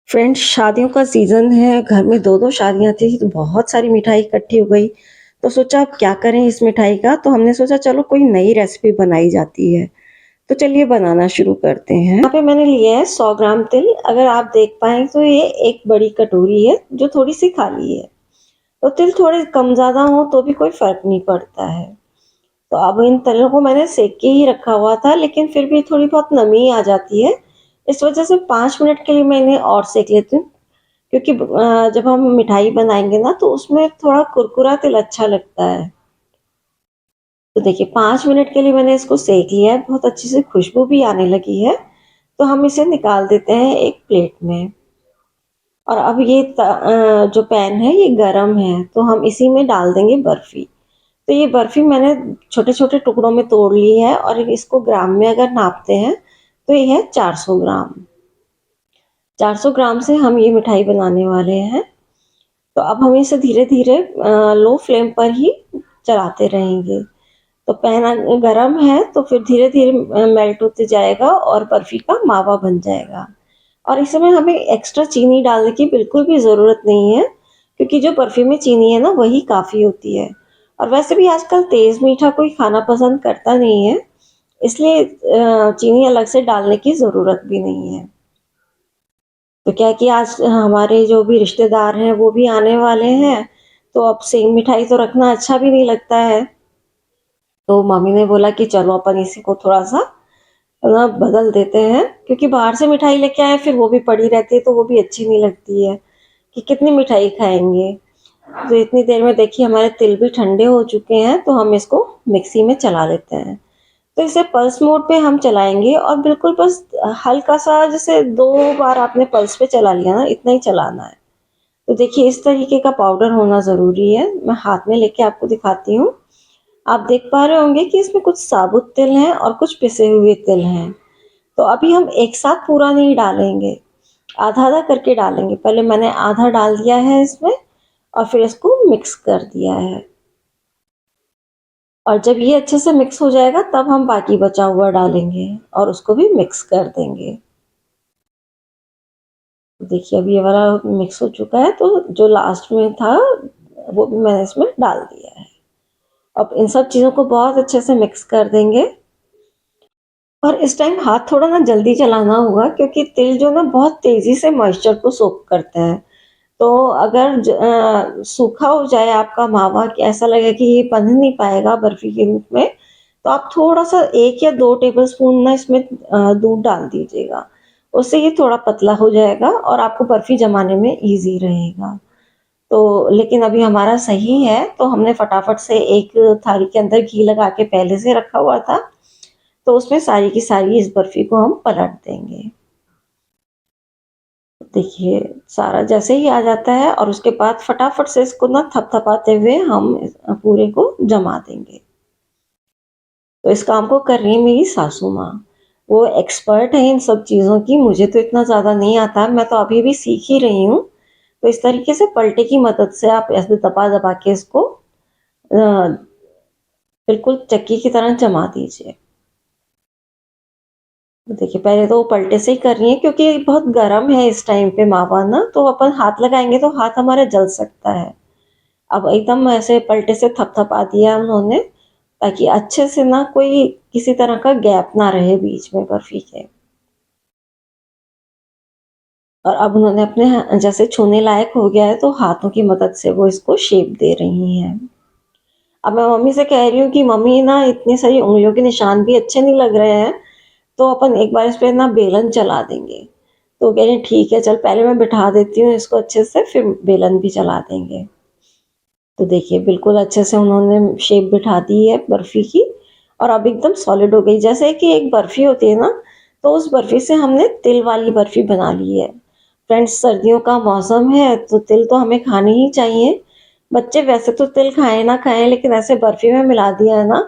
Friends, शादियों का season है, घर में 2-2 शादियाँ थी, तो बहुत सारी मिठाई इकट्ठी हो गई। तो सोचा अब क्या करें इस मिठाई का, तो हमने सोचा चलो कोई नई रेसिपी बनाई जाती है। तो चलिए बनाना शुरू करते हैं। यहाँ पे मैंने लिया है 100 ग्राम तिल। अगर आप देख पाएँ तो ये एक बड़ी कटोरी है, जो थोड़ी-सी खाली है। तो तिल थोड़े कम ज़्यादा हो तो भी कोई फ़र्क नहीं पड़ता है। तो अब इन तिलों को मैंने सेक के ही रखा हुआ था, लेकिन फिर भी थोड़ी बहुत नमी आ जाती है। इस वजह से 5 मिनट के लिए मैं इन्हें और सेक लेती हूँ। क्योंकि जब हम मिठाई बनाएँगे ना तो उसमें थोड़ा कुरकुरा तिल अच्छा लगता है। तो देखिए 5 मिनट के लिए मैंने इसको सेक लिया है, बहुत अच्छी सी खुशबू भी आने लगी है। तो हम इसे निकाल देते हैं एक प्लेट में। और अब ये जो पैन है ये गरम है, तो हम इसी में डाल देंगे बर्फ़ी। तो ये बर्फ़ी मैंने छोटे-छोटे टुकड़ों में तोड़ ली है और इसको ग्राम में अगर नापते हैं तो ये है 400 ग्राम। 400 ग्राम से हम ये मिठाई बनाने वाले हैं। तो अब हम इसे धीरे-धीरे लो फ्लेम पर ही चलाते रहेंगे। तो पैन गरम है तो फिर धीरे-धीरे मेल्ट होते जाएगा और बर्फ़ी का मावा बन जाएगा। और इसमें हमें एक्स्ट्रा चीनी डालने की बिल्कुल भी ज़रूरत नहीं है, क्योंकि जो बर्फ़ी में चीनी है ना वही काफ़ी होती है। और वैसे भी आजकल तेज़ मीठा कोई खाना पसंद करता नहीं है, इसलिए चीनी अलग से डालने की ज़रूरत भी नहीं है। तो क्या है कि आज हमारे जो भी रिश्तेदार हैं वो भी आने वाले हैं, तो अब सेम मिठाई तो रखना अच्छा भी नहीं लगता है। तो मम्मी ने बोला कि चलो अपन इसी को थोड़ा-सा ना बदल देते हैं, क्योंकि बाहर से मिठाई लेके आए फिर वो भी पड़ी रहती है तो वो भी अच्छी नहीं लगती है, कि कितनी मिठाई खाएँगे। तो इतनी देर में देखिए हमारे तिल भी ठंडे हो चुके हैं, तो हम इसको मिक्सी में चला लेते हैं। तो इसे पल्स मोड पे हम चलाएँगे और बिल्कुल बस हल्का-सा, जैसे 2 बार आपने पल्स पे चला लिया ना, इतना ही चलाना है। तो देखिए इस तरीके का पाउडर होना ज़रूरी है। मैं हाथ में लेके आपको दिखाती हूँ। आप देख पा रहे होंगे कि इसमें कुछ साबुत तिल हैं और कुछ पिसे हुए तिल हैं। तो अभी हम एक साथ पूरा नहीं डालेंगे, आधा-आधा करके डालेंगे। पहले मैंने आधा डाल दिया है इसमें और फिर इसको मिक्स कर दिया है। और जब ये अच्छे से मिक्स हो जाएगा तब हम बाकी बचा हुआ डालेंगे और उसको भी मिक्स कर देंगे। देखिए अब ये वाला मिक्स हो चुका है, तो जो लास्ट में था वो भी मैंने इसमें डाल दिया है। अब इन सब चीज़ों को बहुत अच्छे से मिक्स कर देंगे। और इस टाइम हाथ थोड़ा ना जल्दी चलाना होगा, क्योंकि तिल जो ना बहुत तेज़ी से मॉइस्चर को सोक करते हैं। तो अगर सूखा हो जाए आपका मावा कि ऐसा लगे कि ये बन नहीं पाएगा बर्फ़ी के रूप में, तो आप थोड़ा-सा 1 या 2 टेबलस्पून ना इसमें दूध डाल दीजिएगा। उससे ये थोड़ा पतला हो जाएगा और आपको बर्फ़ी जमाने में ईज़ी रहेगा। तो लेकिन अभी हमारा सही है, तो हमने फटाफट से एक थाली के अंदर घी लगा के पहले से रखा हुआ था, तो उसमें सारी की सारी इस बर्फ़ी को हम पलट देंगे। देखिए, सारा जैसे ही आ जाता है और उसके बाद फटाफट से इसको ना थपथपाते हुए हम पूरे को जमा देंगे। तो इस काम को कर रही है मेरी सासू माँ। वो एक्सपर्ट हैं इन सब चीज़ों की, मुझे तो इतना ज़्यादा नहीं आता, मैं तो अभी भी सीख ही रही हूँ। तो इस तरीके से पलटे की मदद से आप ऐसे दबा-दबा के इसको बिल्कुल चक्की की तरह जमा दीजिए। देखिए पहले तो वो पलटे से ही कर रही हैं, क्योंकि बहुत गरम है इस टाइम पे मावा ना, तो अपन हाथ लगाएँगे तो हाथ हमारा जल सकता है। अब एकदम ऐसे पलटे से थपथपा दिया उन्होंने, ताकि अच्छे से ना कोई किसी तरह का गैप ना रहे बीच में बर्फ़ी के। और अब उन्होंने अपने जैसे छूने लायक हो गया है, तो हाथों की मदद से वो इसको शेप दे रही हैं। अब मैं मम्मी से कह रही हूँ कि मम्मी ना इतनी सारी उँगलियों के निशान भी अच्छे नहीं लग रहे हैं, तो अपन एक बार इस पे ना बेलन चला देंगे। तो कह रही हैं ठीक है, चल पहले मैं बिठा देती हूँ इसको अच्छे से, फिर बेलन भी चला देंगे। तो देखिए बिल्कुल अच्छे से उन्होंने शेप बिठा दी है बर्फ़ी की और अब एकदम सॉलिड हो गई। जैसे कि एक बर्फ़ी होती है ना, तो उस बर्फ़ी से हमने तिल वाली बर्फ़ी बना ली है। फ्रेंड्स, सर्दियों का मौसम है तो तिल तो हमें खाने ही चाहिए। बच्चे वैसे तो तिल खाएँ ना खाएँ, लेकिन ऐसे बर्फ़ी में मिला दिया है ना,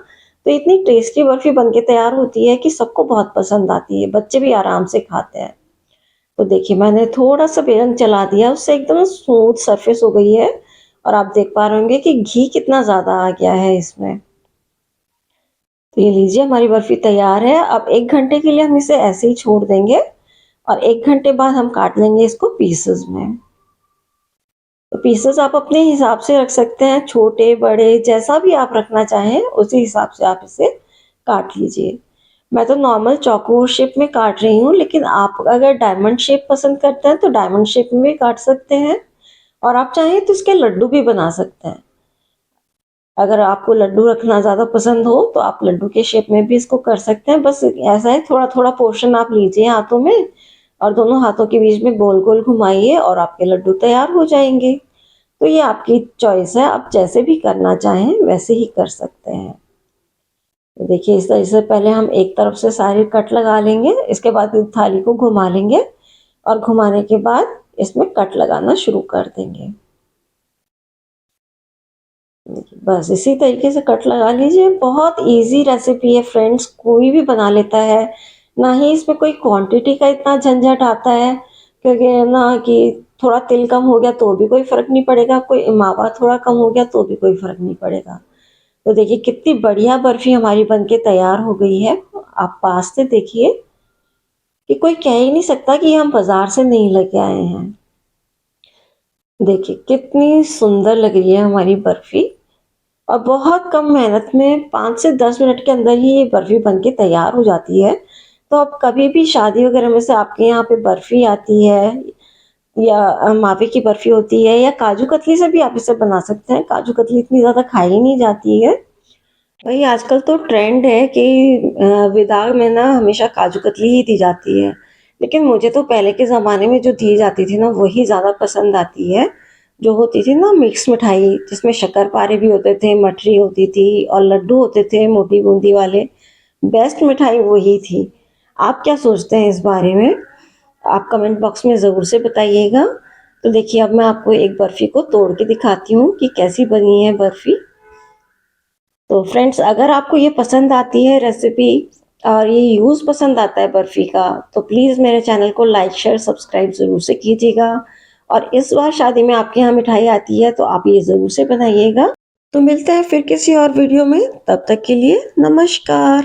तो इतनी टेस्टी बर्फ़ी बन के तैयार होती है कि सबको बहुत पसंद आती है। बच्चे भी आराम से खाते हैं। तो देखिए मैंने थोड़ा-सा बेलन चला दिया, उससे एकदम स्मूथ सरफेस हो गई है और आप देख पा रहे होंगे कि घी कितना ज़्यादा आ गया है इसमें। तो ये लीजिए हमारी बर्फ़ी तैयार है। अब 1 घंटे के लिए हम इसे ऐसे ही छोड़ देंगे और 1 घंटे बाद हम काट लेंगे इसको पीसेस में। तो पीसेस आप अपने हिसाब से रख सकते हैं, छोटे बड़े जैसा भी आप रखना चाहें उसी हिसाब से आप इसे काट लीजिए। मैं तो नॉर्मल चौकोर शेप में काट रही हूँ, लेकिन आप अगर डायमंड शेप पसंद करते हैं तो डायमंड शेप में भी काट सकते हैं, और आप चाहें तो इसके लड्डू भी बना सकते हैं। अगर आपको लड्डू रखना ज़्यादा पसंद हो तो आप लड्डू के शेप में भी इसको कर सकते हैं। बस ऐसा है, थोड़ा थोड़ा पोर्शन आप लीजिए हाथों में और दोनों हाथों के बीच में गोल गोल घुमाइए और आपके लड्डू तैयार हो जाएंगे। तो ये आपकी चॉइस है, आप जैसे भी करना चाहें वैसे ही कर सकते हैं। तो देखिए इस तरह से पहले हम एक तरफ से सारे कट लगा लेंगे, इसके बाद थाली को घुमा लेंगे और घुमाने के बाद इसमें कट लगाना शुरू कर देंगे। बस इसी तरीके से कट लगा लीजिए। बहुत इजी रेसिपी है फ्रेंड्स, कोई भी बना लेता है। ना ही इसमें कोई क्वांटिटी का इतना झंझट आता है, क्योंकि ना कि थोड़ा तिल कम हो गया तो भी कोई फ़र्क नहीं पड़ेगा, कोई मावा थोड़ा कम हो गया तो भी कोई फ़र्क नहीं पड़ेगा। तो देखिए कितनी बढ़िया बर्फ़ी हमारी बनके तैयार हो गई है। आप पास से देखिए कि कोई कह ही नहीं सकता कि हम बाज़ार से नहीं लेके आए हैं। देखिए कितनी सुंदर लग रही है हमारी बर्फ़ी, और बहुत कम मेहनत में 5 से 10 मिनट के अंदर ही ये बर्फ़ी बनके तैयार हो जाती है। तो अब कभी भी शादी वगैरह में से आपके यहाँ पे बर्फ़ी आती है या मावे की बर्फ़ी होती है या काजू कतली से भी आप इसे बना सकते हैं। काजू कतली इतनी ज़्यादा खाई नहीं जाती है। वही आजकल तो ट्रेंड है कि विदाई में ना हमेशा काजू कतली ही दी जाती है। लेकिन मुझे तो पहले के ज़माने में जो दी जाती थी ना वही ज़्यादा पसंद आती है। जो होती थी ना मिक्स मिठाई, जिसमें शक्करपारे भी होते थे, मठरी होती थी और लड्डू होते थे मोटी बूंदी वाले। बेस्ट मिठाई वही थी। आप क्या सोचते हैं इस बारे में? आप कमेंट बॉक्स में ज़रूर से बताइएगा। तो देखिए अब मैं आपको एक बर्फ़ी को तोड़ के दिखाती हूँ कि कैसी बनी है बर्फ़ी। तो फ्रेंड्स अगर आपको ये पसंद आती है रेसिपी और ये यूज़ पसंद आता है बर्फ़ी का, तो प्लीज़ मेरे चैनल को लाइक शेयर सब्सक्राइब ज़रूर से कीजिएगा। और इस बार शादी में आपके यहाँ मिठाई आती है तो आप ये ज़रूर से बनाइएगा। तो मिलते हैं फिर किसी और वीडियो में, तब तक के लिए नमस्कार।